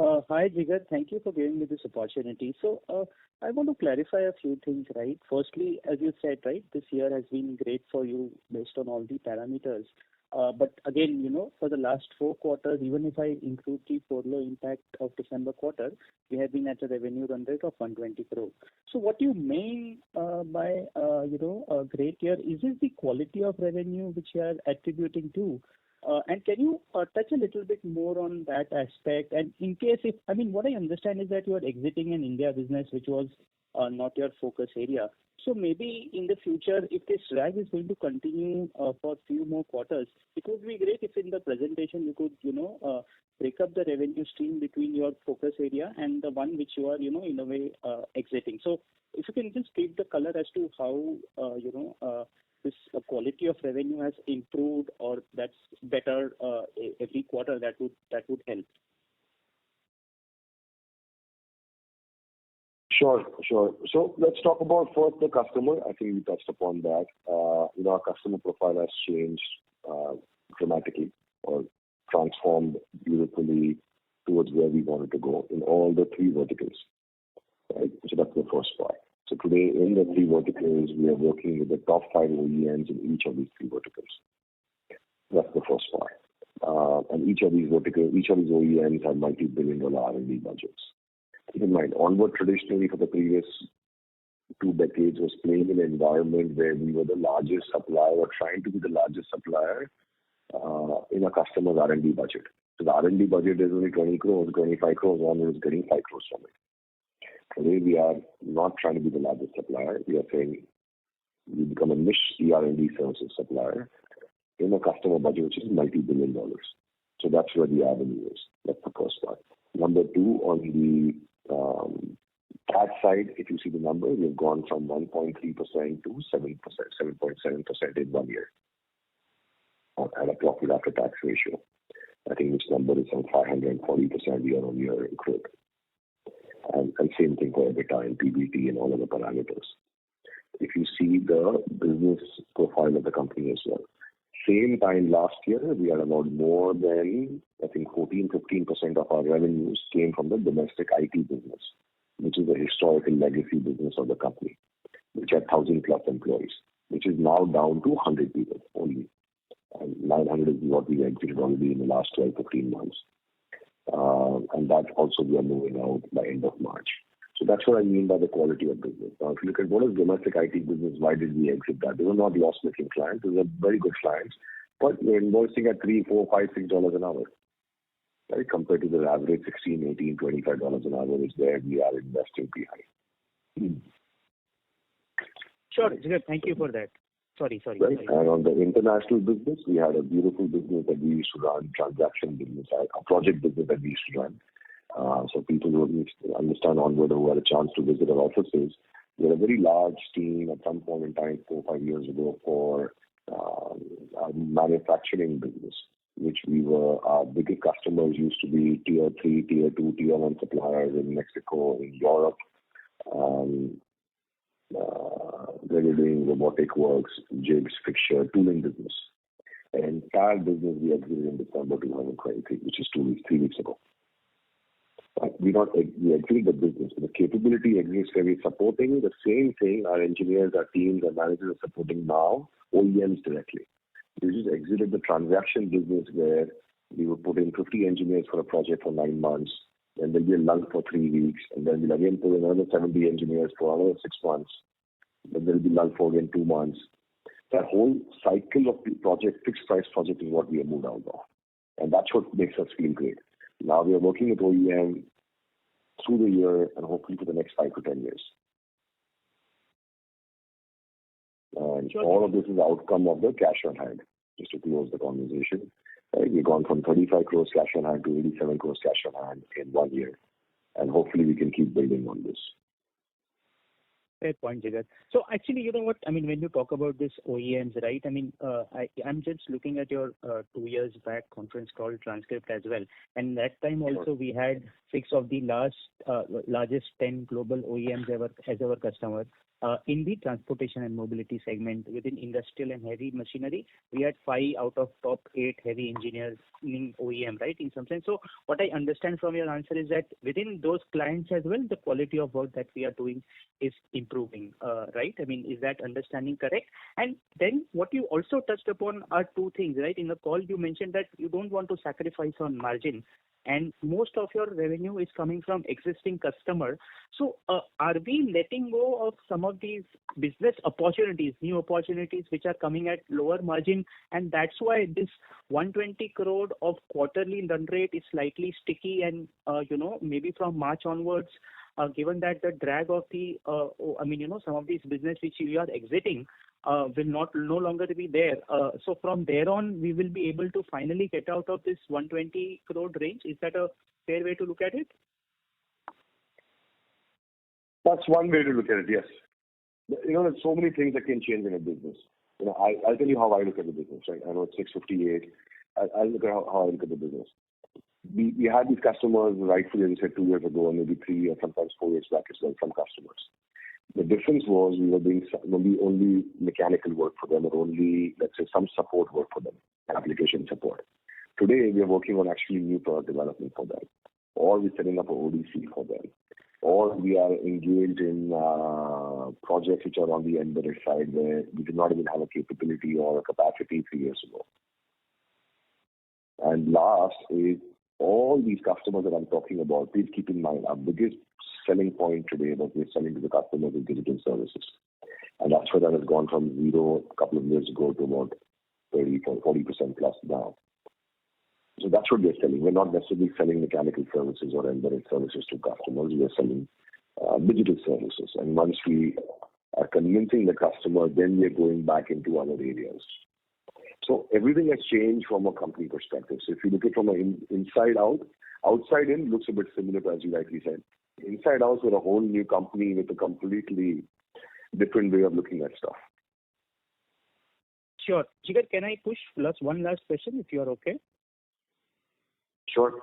Hi, Jigar. Thank you for giving me this opportunity. So, I want to clarify a few things, right? Firstly, as you said, right, this year has been great for you based on all the parameters. But again, for the last 4 quarters, even if I include the furlough impact of December quarter, we have been at a revenue run rate of 120 crore. So what you mean by, a great year, is this the quality of revenue which you are attributing to? And can you touch a little bit more on that aspect? And in case what I understand is that you are exiting an India business which was not your focus area. So maybe in the future, if this drag is going to continue for a few more quarters, it would be great if in the presentation you could, break up the revenue stream between your focus area and the one which you are, in a way, exiting. So if you can just give the color as to how, this quality of revenue has improved or that's better every quarter, that would help. Sure. So let's talk about first the customer. I think we touched upon that. Our customer profile has changed dramatically or transformed beautifully towards where we wanted to go in all the three verticals. Right? So that's the first part. So today in the three verticals, we are working with the top 5 OEMs in each of these three verticals. That's the first part. And each of these OEMs have multi-billion-dollar R&D budgets. Keep in mind, Onward traditionally for the previous 2 decades was playing in an environment where we were the largest supplier or trying to be the largest supplier in a customer's R&D budget. So the R&D budget is only 20 crores, 25 crores, Onward is getting 5 crores from it. Today we are not trying to be the largest supplier. We are saying we become a niche R&D services supplier in a customer budget which is multi-billion dollars. So that's where the avenue is. That's the first part. Number 2, on the CAD side, if you see the number, we've gone from 1.3% to 7.7% in 1 year at a profit after tax ratio. I think this number is some 540% year-on-year growth. And same thing for EBITDA and PBT and all other parameters. If you see the business profile of the company as well. Same time last year, we had about more than, I think, 14-15% of our revenues came from the domestic IT business, which is a historical legacy business of the company, which had 1,000 plus employees, which is now down to 100 people only. And 900 is what we exited already in the last 12-15 months. And that also we are moving out by end of March. So that's what I mean by the quality of business. Now, if you look at what is domestic IT business, why did we exit that? They were not loss-making clients. They were very good clients, but we're invoicing at $3, $4, $5, $6 an hour, right? Compared to the average $16, $18, $25 an hour is where we are investing behind. Sure, Jigar, thank you for that. Sorry. Right. And on the international business, we had a beautiful business that we used to run, transaction business, a project business that we used to run. So people who understand Onward, who had a chance to visit our offices, we had a very large team at some point in time, 4 or 5 years ago, for our manufacturing business, which our biggest customers used to be tier 3, tier 2, tier 1 suppliers in Mexico, in Europe. They were doing robotic works, jigs, fixture, tooling business. And entire business we exited in December 2023, which is 3 weeks ago. We exited the business. The capability exists where we're supporting the same thing our engineers, our teams, our managers are supporting now, OEMs directly. We just exited the transaction business where we would put in 50 engineers for a project for 9 months, and then we'll lull for 3 weeks, and then we'll again put in another 70 engineers for another 6 months, then there'll be lull for again 2 months. That whole cycle of the project, fixed price project, is what we have moved out of. And that's what makes us feel great. Now we are working with OEM through the year and hopefully for the next 5 to 10 years. And all of this is the outcome of the cash on hand, just to close the conversation. Right? We've gone from 35 crores cash on hand to 87 crores cash on hand in 1 year. And hopefully we can keep building on this. Fair point, Jigar. So actually, you know what? I mean, when you talk about this OEMs, right? I mean, I'm just looking at your 2 years back conference call transcript as well. And that time also we had 6 of the largest 10 global OEMs ever as our customer. In the transportation and mobility segment within industrial and heavy machinery, we had 5 out of top 8 heavy engineers in OEM, right? In some sense. So what I understand from your answer is that within those clients as well, the quality of work that we are doing is improving, right? I mean, is that understanding correct? And then what you also touched upon are 2 things, right? In the call, you mentioned that you don't want to sacrifice on margin, and most of your revenue is coming from existing customer. So are we letting go of some of these business opportunities, new opportunities which are coming at lower margin, and that's why this 120 crore of quarterly run rate is slightly sticky, and maybe from March onwards, given that the drag of the some of these business which you are exiting will no longer be there. So from there on, we will be able to finally get out of this 120 crore range. Is that a fair way to look at it? That's one way to look at it, yes. There's so many things that can change in a business. I'll tell you how I look at the business, right? I know it's 6:58. I'll look at how I look at the business. We had these customers, rightfully, as I said, 2 years ago, and maybe 3 or sometimes 4 years back as well, some customers. The difference was we were doing maybe only mechanical work for them, or only, let's say, some support work for them, application support. Today, we are working on actually new product development for them, or we're setting up a ODC for them, or we are engaged in projects which are on the embedded side where we did not even have a capability or a capacity 3 years ago. And last is all these customers that I'm talking about, please keep in mind, our biggest selling point today that we're selling to the customers is digital services. And that's where that has gone from 0 a couple of years ago to about 40% plus now. So that's what we're selling. We're not necessarily selling mechanical services or embedded services to customers. We're selling digital services. And once we are convincing the customer, then we're going back into other areas. So everything has changed from a company perspective. So if you look at it from an inside out, outside in looks a bit similar to, as you rightly said. Inside out, we're a whole new company with a completely different way of looking at stuff. Sure. Jigar, can I push one last question if you are okay? Sure.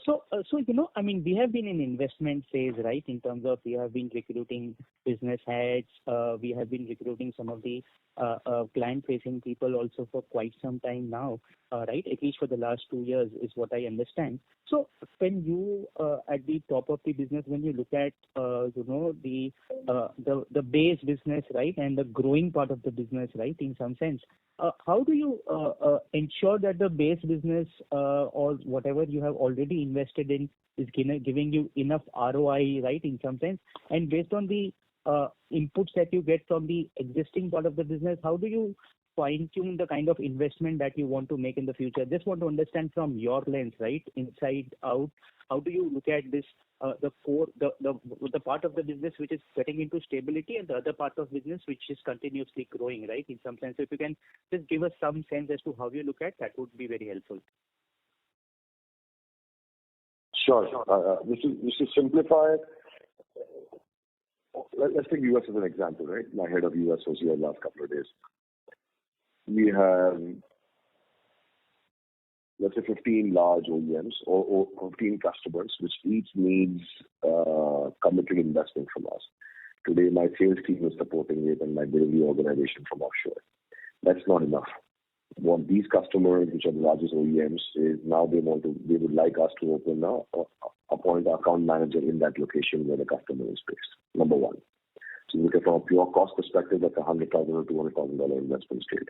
So we have been in investment phase, right? In terms of we have been recruiting business heads, we have been recruiting some of the client-facing people also for quite some time now, right? At least for the last 2 years is what I understand. So when you at the top of the business, when you look at the base business, right, and the growing part of the business, right, in some sense, how do you ensure that the base business or whatever you have already invested in is giving you enough ROI, right, in some sense? And based on the inputs that you get from the existing part of the business, how do you fine-tune the kind of investment that you want to make in the future? Just want to understand from your lens, right, inside out, how do you look at this, the core, the part of the business which is getting into stability and the other part of business which is continuously growing, right, in some sense? So if you can just give us some sense as to how you look at that, would be very helpful. Sure. Just to simplify it, let's take US as an example, right? My head of US was here last couple of days. We have, let's say, 15 large OEMs or 15 customers, which each needs committed investment from us. Today, my sales team is supporting it and my delivery organization from offshore. That's not enough. What these customers, which are the largest OEMs, is now they would like us to appoint an account manager in that location where the customer is based. Number one. So look at from a pure cost perspective, that's $100,000 or $200,000 investment straight.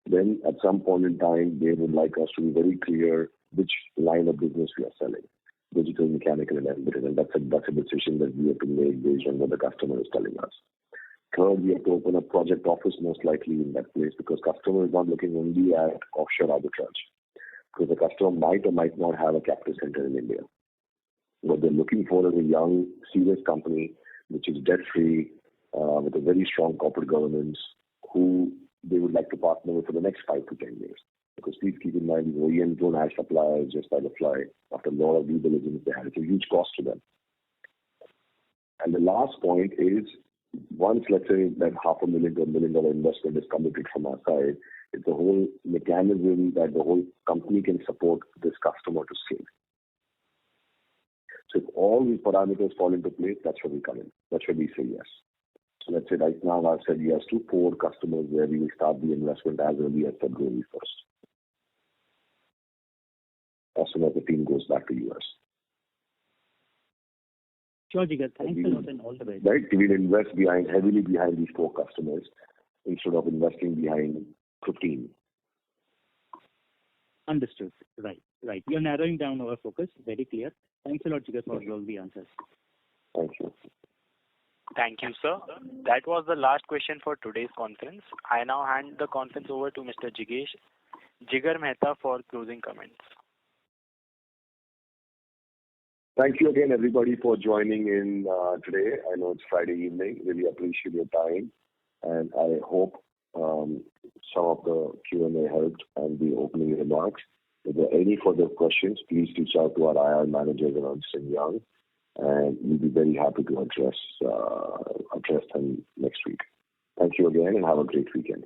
Then at some point in time, they would like us to be very clear which line of business we are selling, digital, mechanical, and embedded. And that's a decision that we have to make based on what the customer is telling us. Third, we have to open a project office most likely in that place because customer is not looking only at offshore arbitrage. Because the customer might or might not have a capital center in India. What they're looking for is a young, serious company which is debt-free, with a very strong corporate governance, who they would like to partner with for the next 5 to 10 years. Because please keep in mind, OEMs don't add suppliers just by the fly. After a lot of due diligence, they have. It's a huge cost to them. And And the last point is, once, let's say, that $500,000 to $1 million investment is committed from our side, it's a whole mechanism that the whole company can support this customer to scale. So if all these parameters fall into place, that's where we come in. That's where we say yes. So let's say right now I've said yes to 4 customers where we will start the investment as early as February 1st. As soon as the team goes back to US. Sure, Jigar. Thanks a lot and all the best. Right? We will invest heavily behind these 4 customers instead of investing behind 15. Understood. Right. You're narrowing down our focus. Very clear. Thanks a lot, Jigar, for all the answers. Thank you. Thank you, sir. That was the last question for today's conference. I now hand the conference over to Mr. Jigar Mehta for closing comments. Thank you again, everybody, for joining in today. I know it's Friday evening. Really appreciate your time. And I hope some of the Q&A helped and the opening remarks. If there are any further questions, please reach out to our IR manager, Ernst & Young, and we'll be very happy to address them next week. Thank you again and have a great weekend.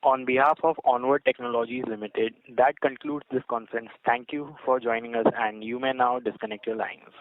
On behalf of Onward Technologies Limited, that concludes this conference. Thank you for joining us, and you may now disconnect your lines.